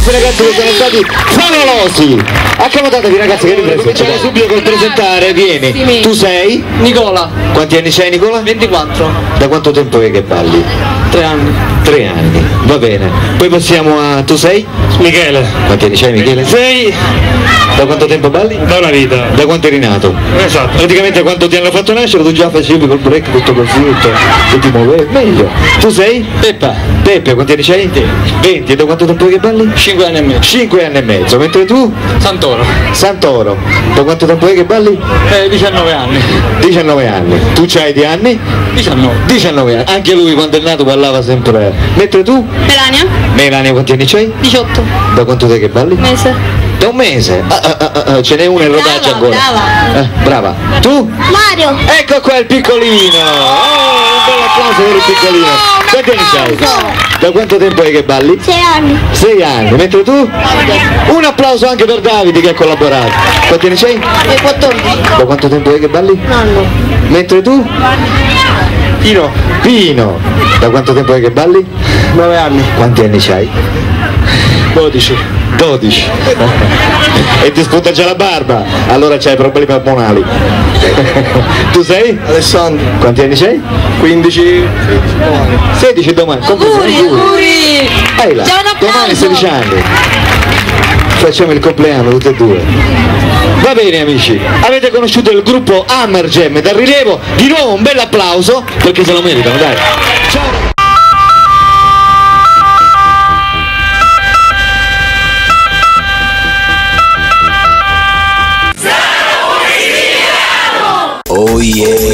questi ragazzi che sono stati favolosi. Accomodatevi ragazzi che ripresa. Cominciamo subito col presentare, vieni. Tu sei? Nicola. Quanti anni c'hai Nicola? 24. Da quanto tempo è che balli? 3 anni. 3 anni, va bene. Poi passiamo a... tu sei? Michele. Quanti anni c'hai Michele? 6. Da quanto tempo balli? Da una vita. Da quanto eri nato? Esatto. Praticamente quando ti hanno fatto nascere tu già facevi col break tutto così, tu ti muovevi meglio. Tu sei? Peppa. Peppe, quanti anni c'hai? 20. E da quanto tempo è che balli? 5 anni e mezzo. 5 anni e mezzo. Mentre tu? Santoro. Santoro. Da quanto tempo è che balli? 19 anni. 19 anni. Tu c'hai di anni? 19. 19 anni. Anche lui quando è nato ballava sempre. Mentre tu? Melania? Melania, quanti anni c'hai? 18. Da quanto tempo che balli? Mese. Da un mese. Ce n'è una in rodaggio ancora. Brava. Brava. Tu? Mario. Ecco qua il piccolino. Un bel applauso per il piccolino. Quanti anni c'hai? Da quanto tempo è che balli? 6 anni. 6 anni. Mentre tu? Un applauso anche per Davide che ha collaborato. Quanti anni c'hai? 14. Da quanto tempo è che balli? Un anno. Mentre tu? Pino. Pino. Da quanto tempo è che balli? 9 anni. Quanti anni c'hai? 12. 12. E ti spunta già la barba, allora c'hai problemi ormonali. Tu sei? Alessandro. Quanti anni c'hai? 15. 16 domani. Auguri. Ehi là, C'è un applauso. domani 16 anni. Facciamo il compleanno tutti e due. Va bene amici, avete conosciuto il gruppo Hammer Jam dal rilievo, di nuovo un bel applauso perché se lo meritano, dai. Ciao. Oh yeah.